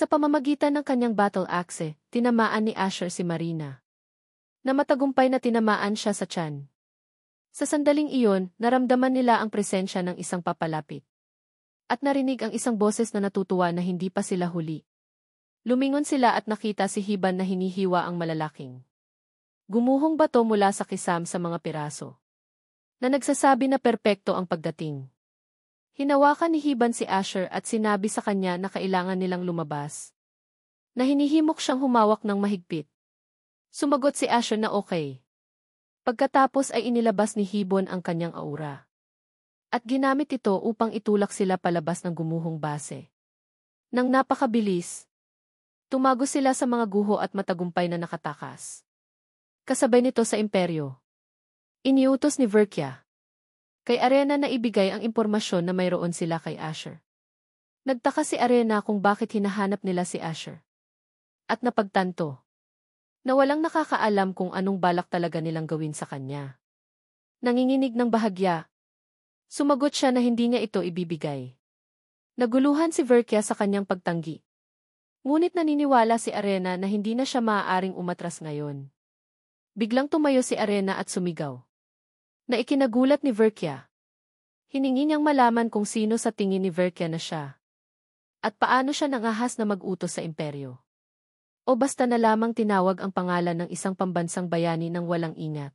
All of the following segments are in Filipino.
Sa pamamagitan ng kanyang battle axe, tinamaan ni Asher si Marina. Na matagumpay na tinamaan siya sa tiyan. Sa sandaling iyon, naramdaman nila ang presensya ng isang papalapit. At narinig ang isang boses na natutuwa na hindi pa sila huli. Lumingon sila at nakita si Hiban na hinihiwa ang malalaking gumuhong bato mula sa kisam sa mga piraso. Na nagsasabi na perpekto ang pagdating. Hinawakan ni Hiban si Asher at sinabi sa kanya na kailangan nilang lumabas. Na hinihimok siyang humawak ng mahigpit. Sumagot si Asher na okay. Pagkatapos ay inilabas ni Hibon ang kanyang aura. At ginamit ito upang itulak sila palabas ng gumuhong base. Nang napakabilis, tumago sila sa mga guho at matagumpay na nakatakas. Kasabay nito sa imperyo. Iniutos ni Verkia kay Arena na ibigay ang impormasyon na mayroon sila kay Asher. Nagtaka si Arena kung bakit hinahanap nila si Asher. At napagtanto na walang nakakaalam kung anong balak talaga nilang gawin sa kanya. Nanginginig ng bahagya, sumagot siya na hindi niya ito ibibigay. Naguluhan si Verkia sa kanyang pagtanggi. Ngunit naniniwala si Arena na hindi na siya maaaring umatras ngayon. Biglang tumayo si Arena at sumigaw. Na ikinagulat ni Verkia. Hiningi niyang malaman kung sino sa tingin ni Verkia na siya. At paano siya nangahas na mag-utos sa imperyo. O basta na lamang tinawag ang pangalan ng isang pambansang bayani ng walang ingat.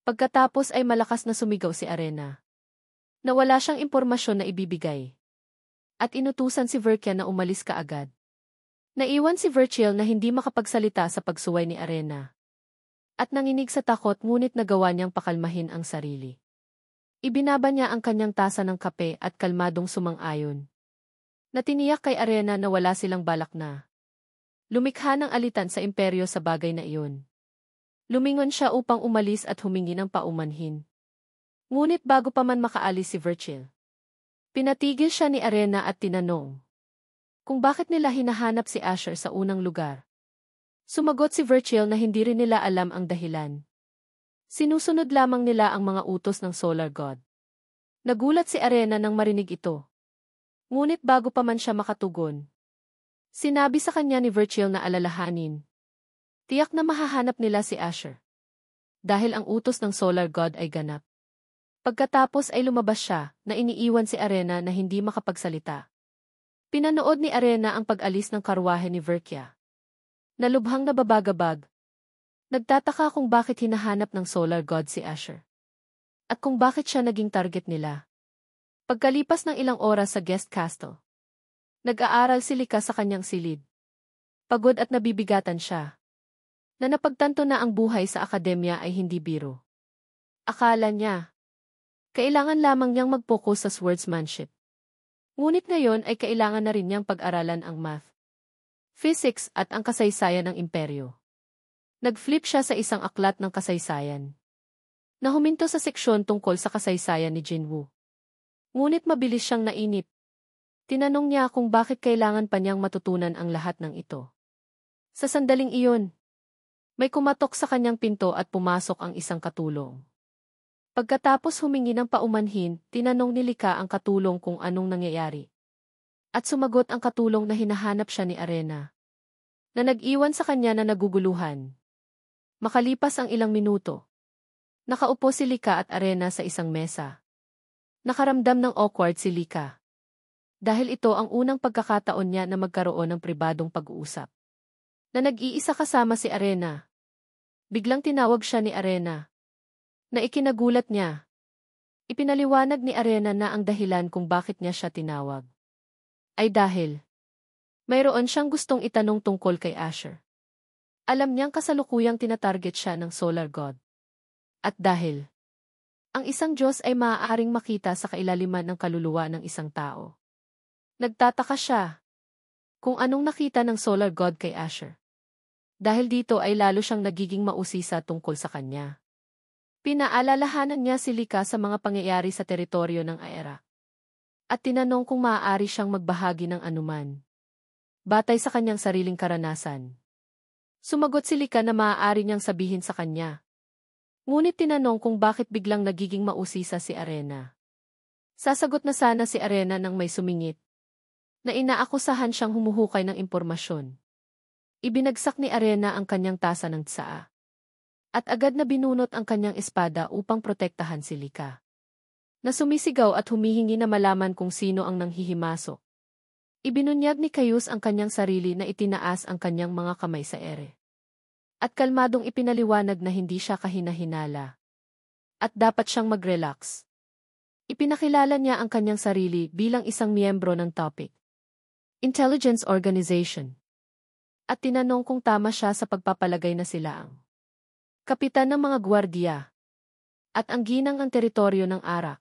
Pagkatapos ay malakas na sumigaw si Arena. Na wala siyang impormasyon na ibibigay. At inutusan si Verkia na umalis kaagad. Naiwan si Virgil na hindi makapagsalita sa pagsuway ni Arena. At nanginig sa takot ngunit nagawa niyang pakalmahin ang sarili. Ibinaba niya ang kanyang tasa ng kape at kalmadong sumang-ayon. Natiniyak kay Arena na wala silang balak na lumikha ng alitan sa imperyo sa bagay na iyon. Lumingon siya upang umalis at humingi ng paumanhin. Ngunit bago pa man makaalis si Virgil, pinatigil siya ni Arena at tinanong kung bakit nila hinahanap si Asher sa unang lugar. Sumagot si Virgil na hindi rin nila alam ang dahilan. Sinusunod lamang nila ang mga utos ng Solar God. Nagulat si Arena nang marinig ito. Ngunit bago pa man siya makatugon, sinabi sa kanya ni Virgil na alalahanin. Tiyak na mahahanap nila si Asher. Dahil ang utos ng Solar God ay ganap. Pagkatapos ay lumabas siya na iniiwan si Arena na hindi makapagsalita. Pinanood ni Arena ang pag-alis ng karwahe ni Verkia. Nalubhang nababagabag. Nagtataka kung bakit hinahanap ng Solar God si Asher. At kung bakit siya naging target nila. Pagkalipas ng ilang oras sa guest castle, nag-aaral si Lika sa kanyang silid. Pagod at nabibigatan siya. Na napagtanto na ang buhay sa akademya ay hindi biro. Akala niya, kailangan lamang niyang mag-focus sa swordsmanship. Ngunit ngayon ay kailangan na rin niyang pag-aralan ang math, physics at ang kasaysayan ng imperyo. Nag-flip siya sa isang aklat ng kasaysayan. Na huminto sa seksyon tungkol sa kasaysayan ni Jinwoo. Ngunit mabilis siyang nainip. Tinanong niya kung bakit kailangan pa niyang matutunan ang lahat ng ito. Sa sandaling iyon, may kumatok sa kanyang pinto at pumasok ang isang katulong. Pagkatapos humingi ng paumanhin, tinanong ni Lika ang katulong kung anong nangyayari. At sumagot ang katulong na hinahanap siya ni Arena. Na nag-iwan sa kanya na naguguluhan. Makalipas ang ilang minuto, nakaupo si Lika at Arena sa isang mesa. Nakaramdam ng awkward si Lika. Dahil ito ang unang pagkakataon niya na magkaroon ng pribadong pag-uusap. Na nag-iisa kasama si Arena. Biglang tinawag siya ni Arena. Na ikinagulat niya. Ipinaliwanag ni Arena na ang dahilan kung bakit niya siya tinawag ay dahil mayroon siyang gustong itanong tungkol kay Asher. Alam niyang kasalukuyang tinatarget siya ng Solar God. At dahil ang isang Diyos ay maaaring makita sa kailaliman ng kaluluwa ng isang tao. Nagtataka siya kung anong nakita ng Solar God kay Asher. Dahil dito ay lalo siyang nagiging mausisa tungkol sa kanya. Pinaalalahanan niya si Lika sa mga pangyayari sa teritoryo ng Aera. At tinanong kung maaari siyang magbahagi ng anuman. Batay sa kanyang sariling karanasan. Sumagot si Lika na maaari niyang sabihin sa kanya. Ngunit tinanong kung bakit biglang nagiging mausisa si Arena. Sasagot na sana si Arena nang may sumingit. na inaakusahan siyang humuhukay ng impormasyon. Ibinagsak ni Arena ang kanyang tasa ng tsaa. At agad na binunot ang kanyang espada upang protektahan si Lika, na sumisigaw at humihingi na malaman kung sino ang nanghihimasok. Ibinunyag ni Caius ang kanyang sarili na itinaas ang kanyang mga kamay sa ere. At kalmadong ipinaliwanag na hindi siya kahina-hinala. At dapat siyang mag-relax. Ipinakilala niya ang kanyang sarili bilang isang miyembro ng Topic Intelligence Organization. At tinanong kung tama siya sa pagpapalagay na sila ang kapitan ng mga gwardiya at ang ginang ang teritoryo ng Arak.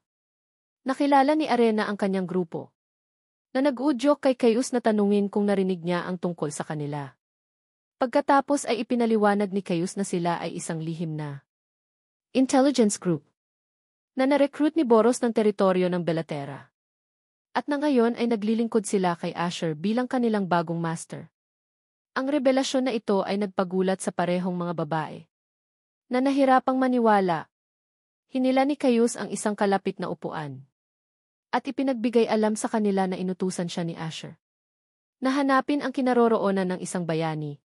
Nakilala ni Arena ang kanyang grupo, na nag-udyok kay Caius na tanungin kung narinig niya ang tungkol sa kanila. Pagkatapos ay ipinaliwanag ni Caius na sila ay isang lihim na intelligence group na na-recruit ni Boros ng teritoryo ng Bellaterra. At na ngayon ay naglilingkod sila kay Asher bilang kanilang bagong master. Ang revelasyon na ito ay nagpagulat sa parehong mga babae na nahirapang maniwala. Hinila ni Caius ang isang kalapit na upuan at ipinagbigay alam sa kanila na inutusan siya ni Asher na hanapin ang kinaroroonan ng isang bayani.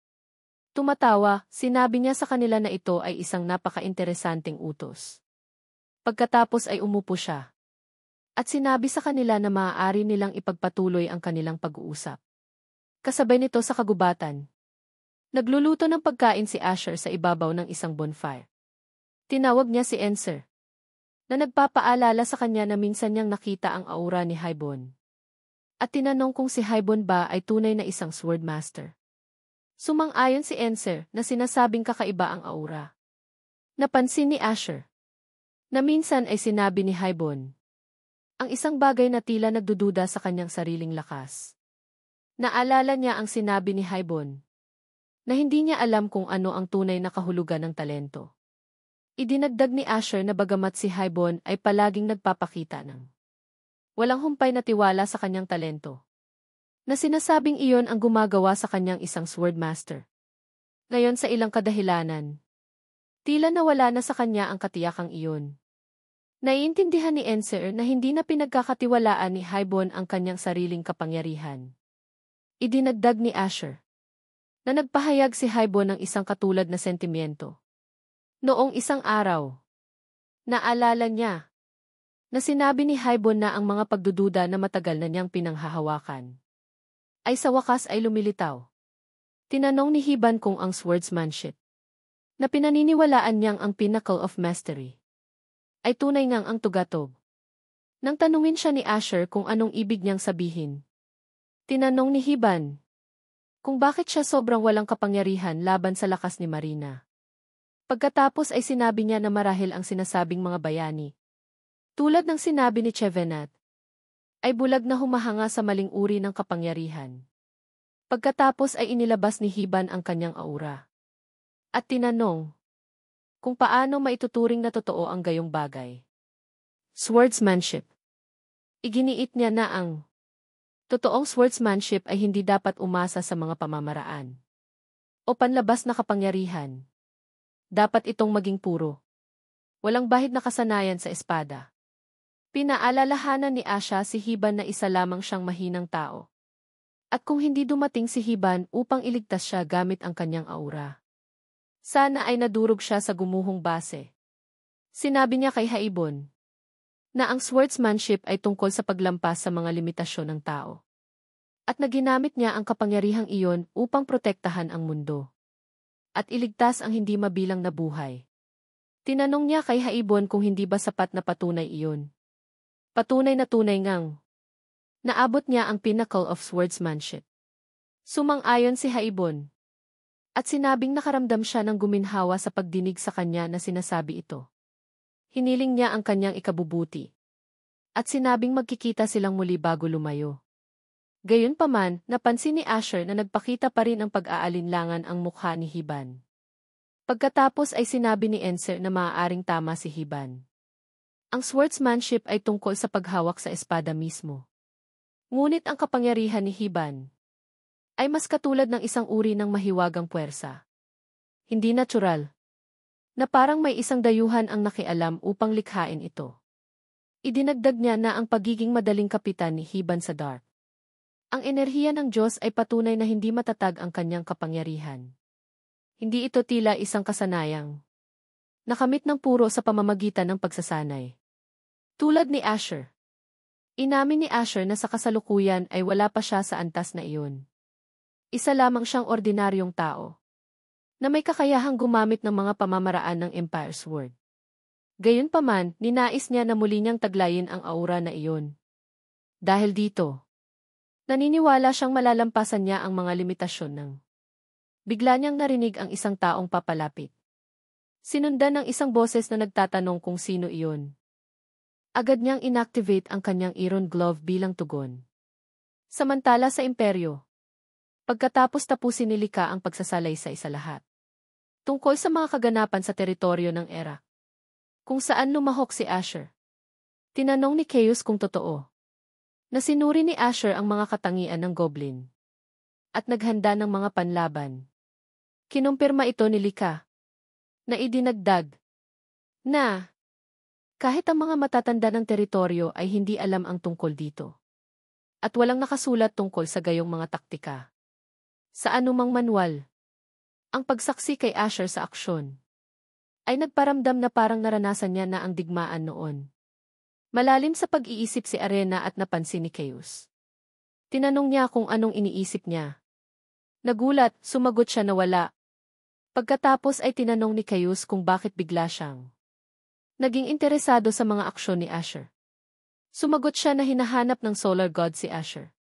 Tumatawa, sinabi niya sa kanila na ito ay isang napaka-interesanting utos. Pagkatapos ay umupo siya. At sinabi sa kanila na maaari nilang ipagpatuloy ang kanilang pag-uusap. Kasabay nito sa kagubatan, nagluluto ng pagkain si Asher sa ibabaw ng isang bonfire. Tinawag niya si Enser, na nagpapaalala sa kanya na minsan niyang nakita ang aura ni Hybon. At tinanong kung si Hybon ba ay tunay na isang swordmaster. Sumang-ayon si Enser na sinasabing kakaiba ang aura. Napansin ni Asher na minsan ay sinabi ni Hybon ang isang bagay na tila nagdududa sa kanyang sariling lakas. Naalala niya ang sinabi ni Hybon na hindi niya alam kung ano ang tunay na kahulugan ng talento. Idinagdag ni Asher na bagamat si Hybon ay palaging nagpapakita ng walang humpay na tiwala sa kanyang talento, na sinasabing iyon ang gumagawa sa kanyang isang swordmaster. Ngayon sa ilang kadahilanan, tila nawala na sa kanya ang katiyakang iyon. Naiintindihan ni Enser na hindi na pinagkakatiwalaan ni Hybon ang kanyang sariling kapangyarihan. Idinagdag ni Asher na nagpahayag si Hybon ng isang katulad na sentimiento. Noong isang araw, naalala niya na sinabi ni Hybon na ang mga pagdududa na matagal na niyang pinanghahawakan ay sa wakas ay lumilitaw. Tinanong ni Hiban kung ang swordsmanship na pinaniniwalaan niyang ang pinnacle of mastery ay tunay ngang ang tugatog. Nang tanungin siya ni Asher kung anong ibig niyang sabihin, tinanong ni Hiban kung bakit siya sobrang walang kapangyarihan laban sa lakas ni Marina. Pagkatapos ay sinabi niya na marahil ang sinasabing mga bayani, tulad ng sinabi ni Chevenat, ay bulag na humahanga sa maling uri ng kapangyarihan. Pagkatapos ay inilabas ni Hiban ang kanyang aura. At tinanong kung paano maituturing na totoo ang gayong bagay. Swordsmanship. Iginiit niya na ang totoong swordsmanship ay hindi dapat umasa sa mga pamamaraan o panlabas na kapangyarihan. Dapat itong maging puro. Walang bahid na kasanayan sa espada. Pinaalalahanan ni Asha si Hiban na isa lamang siyang mahinang tao. At kung hindi dumating si Hiban upang iligtas siya gamit ang kanyang aura, sana ay nadurog siya sa gumuhong base. Sinabi niya kay Haibon na ang swordsmanship ay tungkol sa paglampas sa mga limitasyon ng tao. At naginamit niya ang kapangyarihang iyon upang protektahan ang mundo at iligtas ang hindi mabilang na buhay. Tinanong niya kay Haibon kung hindi ba sapat na patunay iyon. Patunay na tunay ngang naabot niya ang pinnacle of swordsmanship. Sumang-ayon si Haibon at sinabing nakaramdam siya ng guminhawa sa pagdinig sa kanya na sinasabi ito. Hiniling niya ang kanyang ikabubuti at sinabing magkikita silang muli bago lumayo. Gayunpaman, napansin ni Asher na nagpakita pa rin ang pag-aalinlangan ang mukha ni Hiban. Pagkatapos ay sinabi ni Enser na maaaring tama si Hiban. Ang swordsmanship ay tungkol sa paghawak sa espada mismo. Ngunit ang kapangyarihan ni Hiban ay mas katulad ng isang uri ng mahiwagang puwersa. Hindi natural. Na parang may isang dayuhan ang nakialam upang likhain ito. Idinagdag niya na ang pagiging madaling kapitan ni Hiban sa Dark Ang enerhiya ng Diyos ay patunay na hindi matatag ang kanyang kapangyarihan. Hindi ito tila isang kasanayang nakamit ng puro sa pamamagitan ng pagsasanay. Tulad ni Asher. Inamin ni Asher na sa kasalukuyan ay wala pa siya sa antas na iyon. Isa lamang siyang ordinaryong tao na may kakayahang gumamit ng mga pamamaraan ng Empire Sword. Gayunpaman, ninais niya na muli niyang taglayin ang aura na iyon. Dahil dito, naniniwala siyang malalampasan niya ang mga limitasyon ng. Bigla niyang narinig ang isang taong papalapit. Sinundan ng isang boses na nagtatanong kung sino iyon. Agad niyang inactivate ang kanyang Iron Glove bilang tugon. Samantala sa imperyo, pagkatapos tapusin ni Lika ang pagsasalaysay sa lahat. Tungkol sa mga kaganapan sa teritoryo ng Era. Kung saan lumahok si Asher. Tinanong ni Chaos kung totoo. Nasinuri ni Asher ang mga katangian ng Goblin. At naghanda ng mga panlaban. Kinumpirma ito ni Lika. Na idinagdag. Na kahit ang mga matatanda ng teritoryo ay hindi alam ang tungkol dito. At walang nakasulat tungkol sa gayong mga taktika. Sa anumang manual. Ang pagsaksi kay Asher sa aksyon ay nagparamdam na parang naranasan niya na ang digmaan noon. Malalim sa pag-iisip si Arena at napansin ni Chaos. Tinanong niya kung anong iniisip niya. Nagulat, sumagot siya na wala. Pagkatapos ay tinanong ni Chaos kung bakit bigla siyang naging interesado sa mga aksyon ni Asher. Sumagot siya na hinahanap ng Solar God si Asher.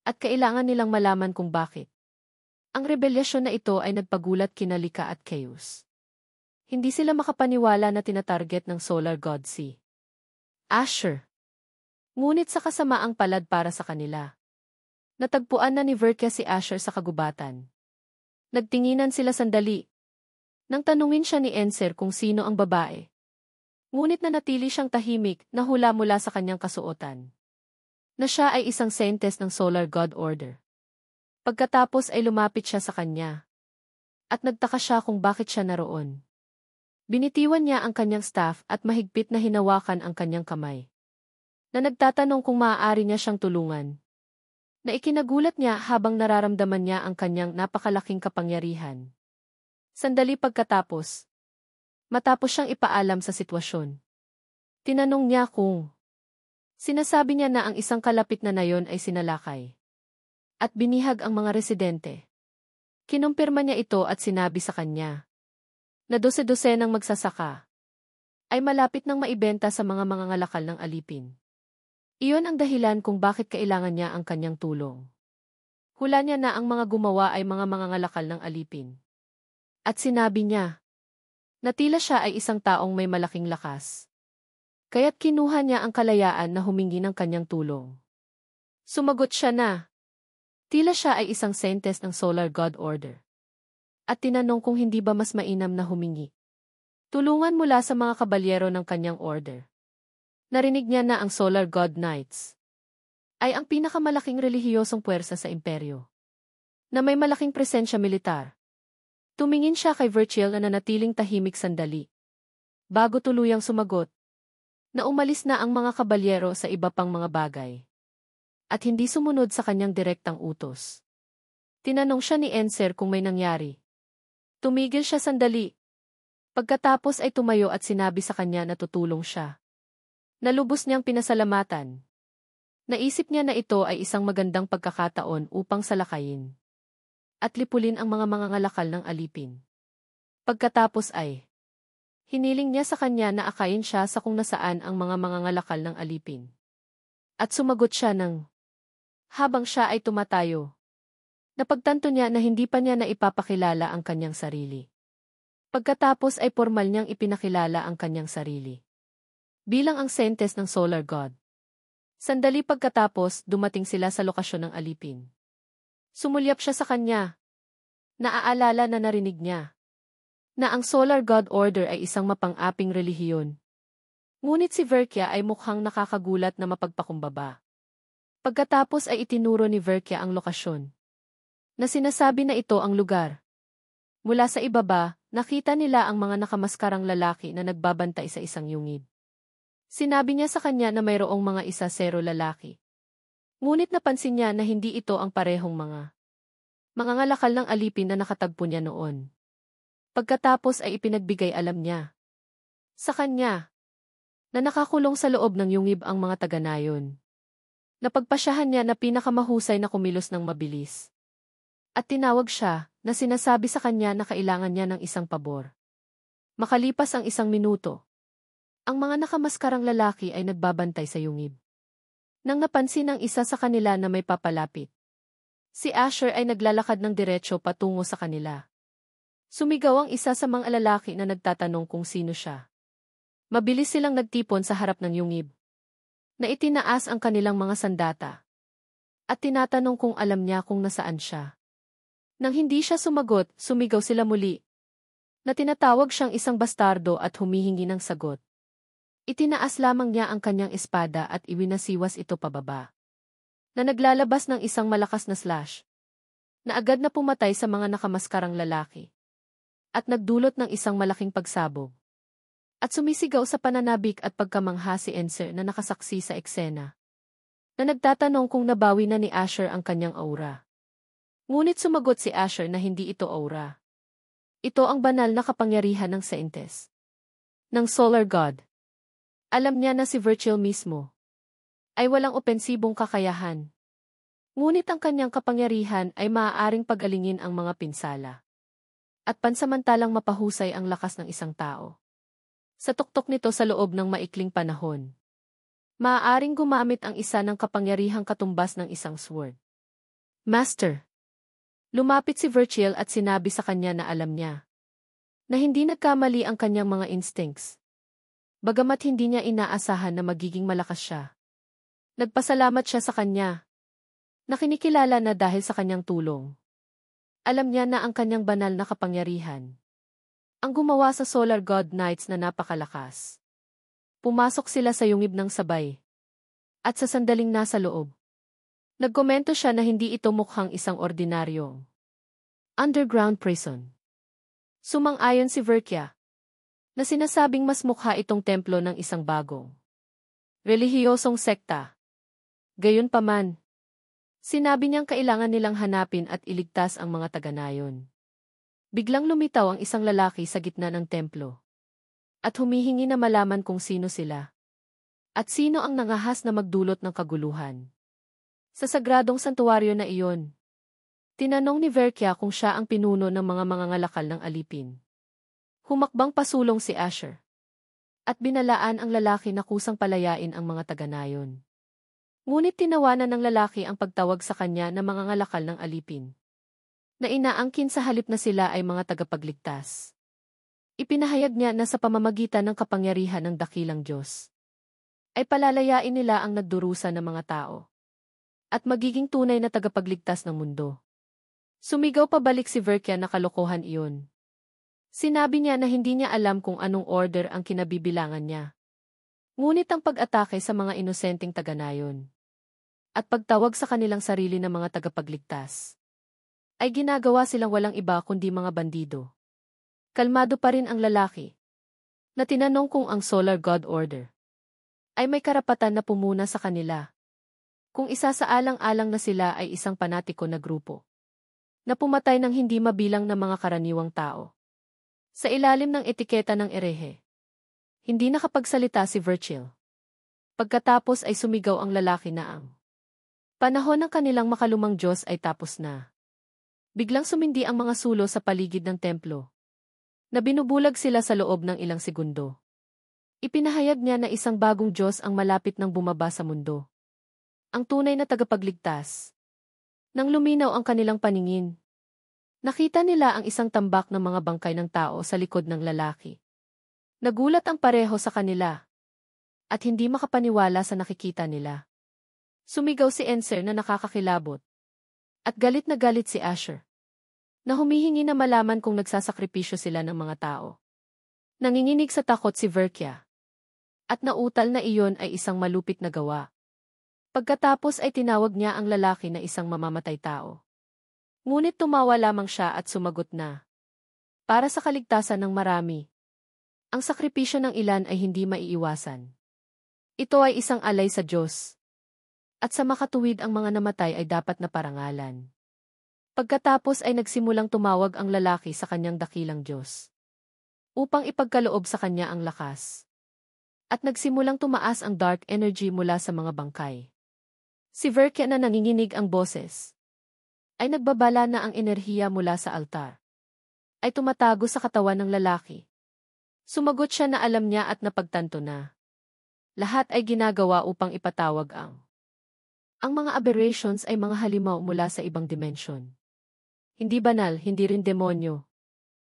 At kailangan nilang malaman kung bakit. Ang rebelyasyon na ito ay nagpagulat kina Lika at Chaos. Hindi sila makapaniwala na tinatarget ng Solar God si Asher. Ngunit sa kasamaang palad para sa kanila. Natagpuan na ni Verkia si Asher sa kagubatan. Nagtinginan sila sandali. Nang tanungin siya ni Enser kung sino ang babae. Ngunit nanatili siyang tahimik na hula mula sa kanyang kasuotan. Na siya ay isang scientist ng Solar God Order. Pagkatapos ay lumapit siya sa kanya. At nagtaka siya kung bakit siya naroon. Binitiwan niya ang kanyang staff at mahigpit na hinawakan ang kanyang kamay. Na nagtatanong kung maaari niya siyang tulungan. Na ikinagulat niya habang nararamdaman niya ang kanyang napakalaking kapangyarihan. Sandali pagkatapos. Matapos siyang ipaalam sa sitwasyon. Tinanong niya kung sinasabi niya na ang isang kalapit na nayon ay sinalakay. At binihag ang mga residente. Kinumpirma niya ito at sinabi sa kanya na dose-dosenang magsasaka ay malapit nang maibenta sa mga mangangalakal ng alipin. Iyon ang dahilan kung bakit kailangan niya ang kanyang tulong. Hula niya na ang mga gumawa ay mga mangangalakal ng alipin. At sinabi niya na tila siya ay isang taong may malaking lakas. Kaya't kinuha niya ang kalayaan na humingi ng kanyang tulong. Sumagot siya na tila siya ay isang scientist ng Solar God Order. At tinanong kung hindi ba mas mainam na humingi tulungan mula sa mga kabalyero ng kanyang order. Narinig niya na ang Solar God Knights ay ang pinakamalaking relihiyosong puwersa sa imperyo. Na may malaking presensya militar. Tumingin siya kay Virgil na nanatiling tahimik sandali. Bago tuluyang sumagot. Na umalis na ang mga kabalyero sa iba pang mga bagay. At hindi sumunod sa kanyang direktang utos. Tinanong siya ni Enser kung may nangyari. Tumigil siya sandali. Pagkatapos ay tumayo at sinabi sa kanya na tutulong siya. Nalubos niyang pinasalamatan. Naisip niya na ito ay isang magandang pagkakataon upang salakayin. At lipulin ang mga mangangalakal ng alipin. Pagkatapos ay hiniling niya sa kanya na akayin siya sa kung nasaan ang mga mangangalakal ng alipin. At sumagot siya ng habang siya ay tumatayo. Napagtanto niya na hindi pa niya na ipapakilala ang kanyang sarili. Pagkatapos ay formal niyang ipinakilala ang kanyang sarili. Bilang ang scientist ng Solar God. Sandali pagkatapos, dumating sila sa lokasyon ng alipin. Sumulyap siya sa kanya. Naaalala na narinig niya na ang Solar God Order ay isang mapang-aping relihiyon. Ngunit si Verkia ay mukhang nakakagulat na mapagpakumbaba. Pagkatapos ay itinuro ni Verkia ang lokasyon. Na sinasabi na ito ang lugar. Mula sa ibaba, nakita nila ang mga nakamaskarang lalaki na nagbabantay sa isang yungib. Sinabi niya sa kanya na mayroong mga 10 lalaki Ngunit napansin niya na hindi ito ang parehong mga mangangalakal ng alipin na nakatagpo niya noon. Pagkatapos ay ipinagbigay alam niya sa kanya na nakakulong sa loob ng yungib ang mga taga-nayon. Napagpasyahan niya na pinakamahusay na kumilos ng mabilis. At tinawag siya na sinasabi sa kanya na kailangan niya ng isang pabor. Makalipas ang 1 minuto, ang mga nakamaskarang lalaki ay nagbabantay sa yungib. Nang napansin ng isa sa kanila na may papalapit, si Asher ay naglalakad ng diretsyo patungo sa kanila. Sumigaw ang isa sa mga lalaki na nagtatanong kung sino siya. Mabilis silang nagtipon sa harap ng yungib, na itinaas ang kanilang mga sandata, at tinatanong kung alam niya kung nasaan siya. Nang hindi siya sumagot, sumigaw sila muli, na tinatawag siyang isang bastardo at humihingi ng sagot. Itinaas lamang niya ang kanyang espada at iwinasiwas ito pababa, na naglalabas ng isang malakas na slash, na agad na pumatay sa mga nakamaskarang lalaki, at nagdulot ng isang malaking pagsabog. At sumisigaw sa pananabik at pagkamangha si Enser na nakasaksi sa eksena, na nagtatanong kung nabawi na ni Asher ang kanyang aura. Ngunit sumagot si Asher na hindi ito aura. Ito ang banal na kapangyarihan ng Saintes, ng Solar God. Alam niya na si Virgil mismo ay walang opensibong kakayahan. Ngunit ang kanyang kapangyarihan ay maaaring pagalingin ang mga pinsala, at pansamantalang mapahusay ang lakas ng isang tao. Sa tuktok nito sa loob ng maikling panahon, maaaring gumamit ang isa ng kapangyarihang katumbas ng isang sword. Master. Lumapit si Virgil at sinabi sa kanya na alam niya na hindi nagkamali ang kanyang mga instincts. Bagamat hindi niya inaasahan na magiging malakas siya. Nagpasalamat siya sa kanya, na kinikilala na dahil sa kanyang tulong. Alam niya na ang kanyang banal na kapangyarihan ang gumawa sa Solar God Knights na napakalakas. Pumasok sila sa yungib ng sabay. At sa sandaling nasa loob, nagkomento siya na hindi ito mukhang isang ordinaryong underground prison. Sumang-ayon si Verkia, na sinasabing mas mukha itong templo ng isang bagong relihiyosong sekta. Gayunpaman, sinabi niyang kailangan nilang hanapin at iligtas ang mga taga-nayon. Biglang lumitaw ang isang lalaki sa gitna ng templo, at humihingi na malaman kung sino sila, at sino ang nangahas na magdulot ng kaguluhan. Sa sagradong santuwaryo na iyon, tinanong ni Verkia kung siya ang pinuno ng mga mangangalakal ng alipin. Humakbang pasulong si Asher, at binalaan ang lalaki na kusang palayain ang mga taga-nayon. Ngunit tinawanan ng lalaki ang pagtawag sa kanya na mangangalakal ng alipin, na inaangkin sa halip na sila ay mga tagapagligtas. Ipinahayag niya na sa pamamagitan ng kapangyarihan ng dakilang Diyos, ay palalayain nila ang nagdurusa ng mga tao, at magiging tunay na tagapagligtas ng mundo. Sumigaw pabalik si Verkia na kalokohan iyon. Sinabi niya na hindi niya alam kung anong order ang kinabibilangan niya. Ngunit ang pag-atake sa mga inosenteng taga-nayon, at pagtawag sa kanilang sarili ng mga tagapagligtas, ay ginagawa silang walang iba kundi mga bandido. Kalmado pa rin ang lalaki, na tinanong kung ang Solar God Order ay may karapatan na pumuna sa kanila, kung isasaalang-alang na sila ay isang panatiko na grupo, na pumatay ng hindi mabilang na mga karaniwang tao. Sa ilalim ng etiketa ng erehe, hindi nakapagsalita si Virgil. Pagkatapos ay sumigaw ang lalaki na ang panahon ng kanilang makalumang Diyos ay tapos na. Biglang sumindi ang mga sulo sa paligid ng templo, na binubulag sila sa loob ng ilang segundo. Ipinahayag niya na isang bagong Diyos ang malapit nang bumaba sa mundo, ang tunay na tagapagligtas. Nang luminaw ang kanilang paningin, nakita nila ang isang tambak ng mga bangkay ng tao sa likod ng lalaki. Nagulat ang pareho sa kanila, at hindi makapaniwala sa nakikita nila. Sumigaw si Enser na nakakakilabot, at galit na galit si Asher, na humihingi na malaman kung nagsasakripisyo sila ng mga tao. Nanginginig sa takot si Verkia, at nautal na iyon ay isang malupit na gawa. Pagkatapos ay tinawag niya ang lalaki na isang mamamatay tao. Ngunit tumawa lamang siya at sumagot na, para sa kaligtasan ng marami, ang sakripisyo ng ilan ay hindi maiiwasan. Ito ay isang alay sa Diyos. At sa makatuwid ang mga namatay ay dapat na parangalan. Pagkatapos ay nagsimulang tumawag ang lalaki sa kanyang dakilang Diyos, upang ipagkaloob sa kanya ang lakas. At nagsimulang tumaas ang dark energy mula sa mga bangkay. Si Verkia na nanginginig ang boses, ay nagbabala na ang enerhiya mula sa altar, ay tumatago sa katawan ng lalaki. Sumagot siya na alam niya at napagtanto na lahat ay ginagawa upang ipatawag ang mga aberrations ay mga halimaw mula sa ibang dimensyon. Hindi banal, hindi rin demonyo.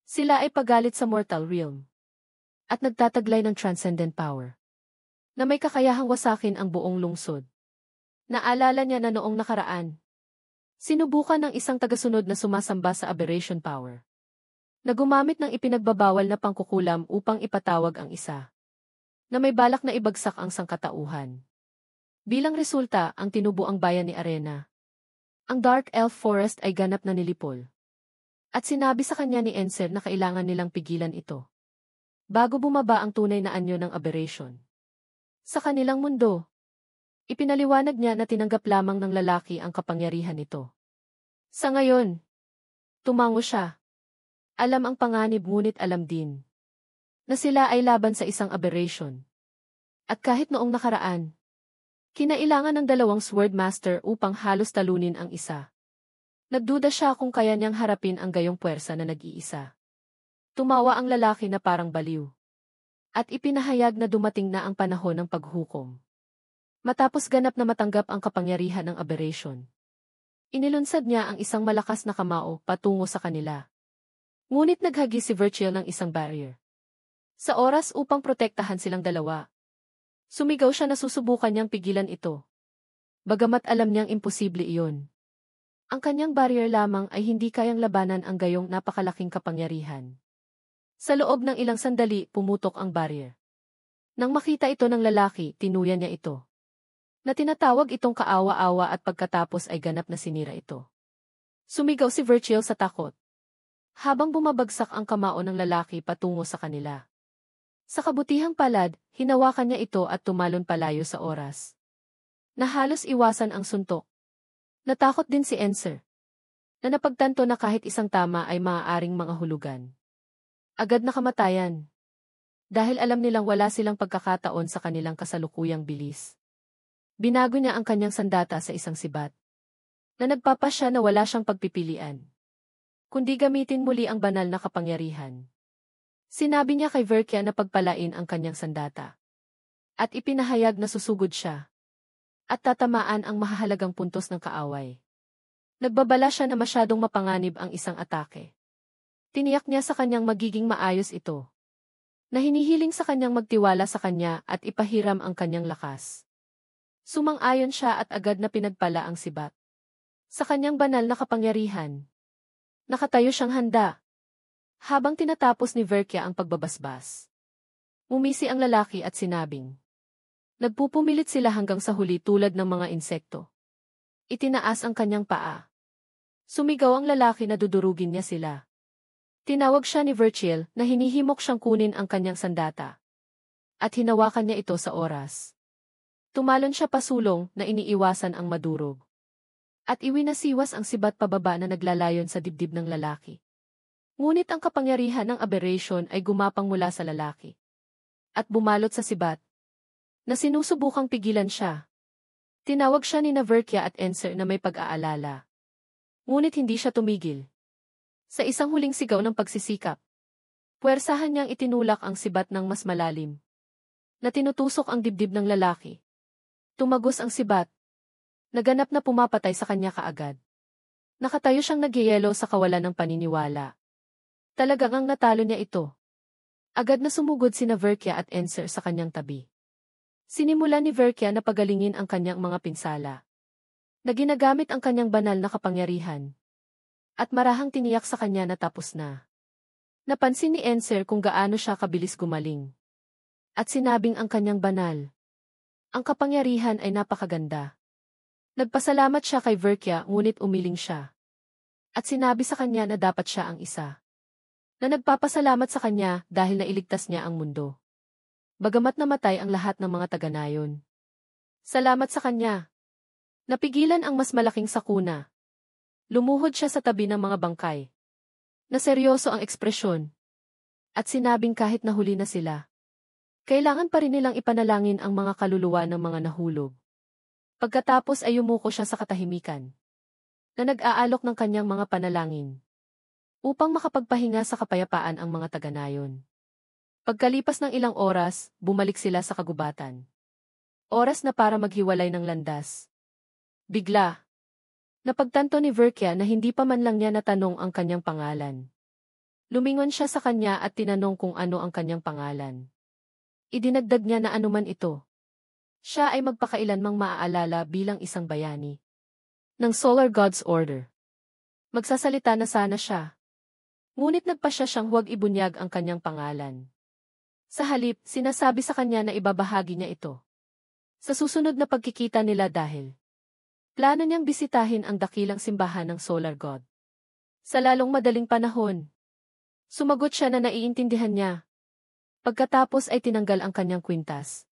Sila ay pagalit sa mortal realm at nagtataglay ng transcendent power na may kakayahang wasakin ang buong lungsod. Naalala niya na noong nakaraan, sinubukan ng isang tagasunod na sumasamba sa aberration power na gumamit ng ipinagbabawal na pangkukulam upang ipatawag ang isa na may balak na ibagsak ang sangkatauhan. Bilang resulta, ang tinubuang bayan ni Arena, ang Dark Elf Forest ay ganap na nilipol. At sinabi sa kanya ni Enser na kailangan nilang pigilan ito bago bumaba ang tunay na anyo ng aberration. Sa kanilang mundo, ipinaliwanag niya na tinanggap lamang ng lalaki ang kapangyarihan nito. Sa ngayon, tumango siya. Alam ang panganib ngunit alam din na sila ay laban sa isang aberration. At kahit noong nakaraan, kinailangan ng dalawang Sword Master upang halos talunin ang isa. Nagduda siya kung kaya niyang harapin ang gayong puwersa na nag-iisa. Tumawa ang lalaki na parang baliw. At ipinahayag na dumating na ang panahon ng paghukom. Matapos ganap na matanggap ang kapangyarihan ng aberration, inilunsad niya ang isang malakas na kamao patungo sa kanila. Ngunit naghagi si Virgil ng isang barrier. Sa oras upang protektahan silang dalawa, sumigaw siya na susubukan niyang pigilan ito. Bagamat alam niyang imposible iyon. Ang kanyang barrier lamang ay hindi kayang labanan ang gayong napakalaking kapangyarihan. Sa loob ng ilang sandali, pumutok ang barrier. Nang makita ito ng lalaki, tinuyan niya ito. Na tinatawag itong kaawa-awa at pagkatapos ay ganap na sinira ito. Sumigaw si Virgil sa takot, habang bumabagsak ang kamao ng lalaki patungo sa kanila. Sa kabutihang palad, hinawakan niya ito at tumalon palayo sa oras, na halos iwasan ang suntok. Natakot din si Enser, na napagtanto na kahit isang tama ay maaaring mga hulugan. Agad na kamatayan, dahil alam nilang wala silang pagkakataon sa kanilang kasalukuyang bilis. Binago niya ang kanyang sandata sa isang sibat, na nagpapasya na wala siyang pagpipilian, kundi gamitin muli ang banal na kapangyarihan. Sinabi niya kay Verkia na pagpalain ang kanyang sandata. At ipinahayag na susugod siya. At tatamaan ang mahahalagang puntos ng kaaway. Nagbabala siya na masyadong mapanganib ang isang atake. Tiniyak niya sa kanyang magiging maayos ito. Na hinihiling sa kanyang magtiwala sa kanya at ipahiram ang kanyang lakas. Sumang-ayon siya at agad na pinagpala ang sibat. Sa kanyang banal na kapangyarihan, nakatayo siyang handa. Habang tinatapos ni Verkia ang pagbabasbas, umisi ang lalaki at sinabing, nagpupumilit sila hanggang sa huli tulad ng mga insekto. Itinaas ang kanyang paa. Sumigaw ang lalaki na dudurugin niya sila. Tinawag siya ni Virgil na hinihimok siyang kunin ang kanyang sandata. At hinawakan niya ito sa oras. Tumalon siya pasulong na iniiwasan ang madurog. At iwinasiwas ang sibat pababa na naglalayon sa dibdib ng lalaki. Ngunit ang kapangyarihan ng aberration ay gumapang mula sa lalaki. At bumalot sa sibat, na sinusubukang pigilan siya. Tinawag siya ni Verkia at Enser na may pag-aalala. Ngunit hindi siya tumigil. Sa isang huling sigaw ng pagsisikap, puwersahan niyang itinulak ang sibat ng mas malalim, na tinutusok ang dibdib ng lalaki. Tumagos ang sibat. Naganap na pumapatay sa kanya kaagad. Nakatayo siyang nagyayelo sa kawalan ng paniniwala. Talagang ang natalo niya ito. Agad na sumugod sina Verkia at Enser sa kanyang tabi. Sinimulan ni Verkia na pagalingin ang kanyang mga pinsala, na ginagamit ang kanyang banal na kapangyarihan. At marahang tiniyak sa kanya na tapos na. Napansin ni Enser kung gaano siya kabilis gumaling. At sinabing ang kanyang banal. Ang kapangyarihan ay napakaganda. Nagpasalamat siya kay Verkia ngunit umiling siya. At sinabi sa kanya na dapat siya ang isa. Na nagpapasalamat sa kanya dahil nailigtas niya ang mundo. Bagamat namatay ang lahat ng mga taga-nayon. Salamat sa kanya. Napigilan ang mas malaking sakuna. Lumuhod siya sa tabi ng mga bangkay. Na seryoso ang ekspresyon. At sinabing kahit nahuli na sila, kailangan pa rin nilang ipanalangin ang mga kaluluwa ng mga nahulog. Pagkatapos ay yumuko siya sa katahimikan, na nag-aalok ng kanyang mga panalangin, upang makapagpahinga sa kapayapaan ang mga taga-nayon. Pagkalipas ng ilang oras, bumalik sila sa kagubatan. Oras na para maghiwalay ng landas. Bigla, napagtanto ni Verkia na hindi pa man lang niya natanong ang kanyang pangalan. Lumingon siya sa kanya at tinanong kung ano ang kanyang pangalan. Idinagdag niya na anuman ito. Siya ay magpakailanmang maaalala bilang isang bayani ng Solar God's Order. Magsasalita na sana siya. Ngunit nagpasya siyang huwag ibunyag ang kanyang pangalan. Sa halip, sinasabi sa kanya na ibabahagi niya ito sa susunod na pagkikita nila dahil plano niyang bisitahin ang dakilang simbahan ng Solar God. Sa lalong madaling panahon, sumagot siya na naiintindihan niya. Pagkatapos ay tinanggal ang kanyang kwintas,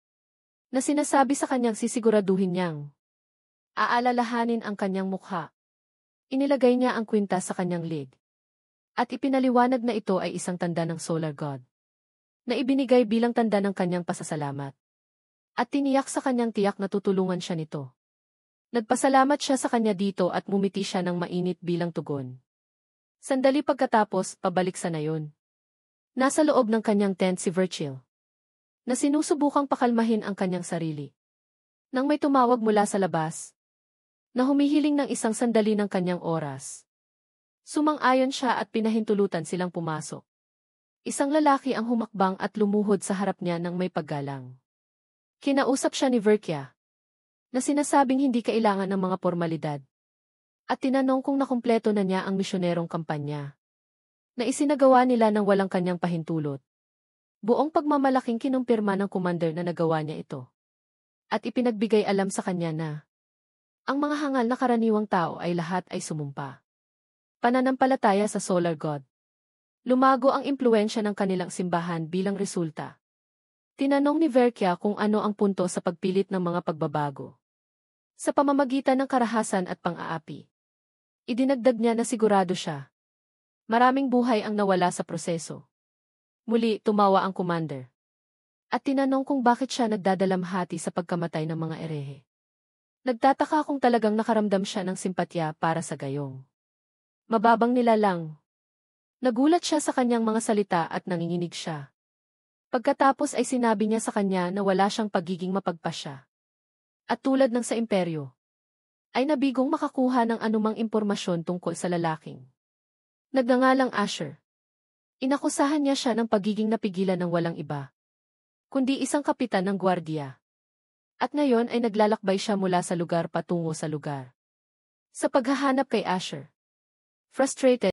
na sinasabi sa kanyang sisiguraduhin niyang aalalahanin ang kanyang mukha. Inilagay niya ang kwintas sa kanyang lig. At ipinaliwanag na ito ay isang tanda ng Solar God, na ibinigay bilang tanda ng kanyang pasasalamat. At tiniyak sa kanyang tiyak na tutulungan siya nito. Nagpasalamat siya sa kanya dito at ngumiti siya ng mainit bilang tugon. Sandali pagkatapos, pabalik sa nayon. Nasa loob ng kanyang tent si Virgil, na sinusubukang pakalmahin ang kanyang sarili. Nang may tumawag mula sa labas, na humihiling ng isang sandali ng kanyang oras. Sumang-ayon siya at pinahintulutan silang pumasok. Isang lalaki ang humakbang at lumuhod sa harap niya ng may paggalang. Kinausap siya ni Verkia, na sinasabing hindi kailangan ng mga pormalidad. At tinanong kung nakumpleto na niya ang misyonerong kampanya, na isinagawa nila ng walang kanyang pahintulot. Buong pagmamalaking kinumpirma ng commander na nagawa niya ito. At ipinagbigay alam sa kanya na ang mga hangal na karaniwang tao ay lahat ay sumumpa. Pananampalataya sa Solar God. Lumago ang impluensya ng kanilang simbahan bilang resulta. Tinanong ni Verkia kung ano ang punto sa pagpilit ng mga pagbabago sa pamamagitan ng karahasan at pang-aapi. Idinagdag niya na sigurado siya. Maraming buhay ang nawala sa proseso. Muli, tumawa ang commander. At tinanong kung bakit siya nagdadalamhati sa pagkamatay ng mga erehe. Nagtataka kung talagang nakaramdam siya ng simpatya para sa gayong mababang nilalang. Nagulat siya sa kanyang mga salita at nanginginig siya. Pagkatapos ay sinabi niya sa kanya na wala siyang pagiging mapagpasya. At tulad ng sa imperyo, ay nabigong makakuha ng anumang impormasyon tungkol sa lalaking nagngangalang Asher. Inakusahan niya siya ng pagiging napigilan ng walang iba, kundi isang kapitan ng gwardiya. At ngayon ay naglalakbay siya mula sa lugar patungo sa lugar, sa paghahanap kay Asher. Frustrated,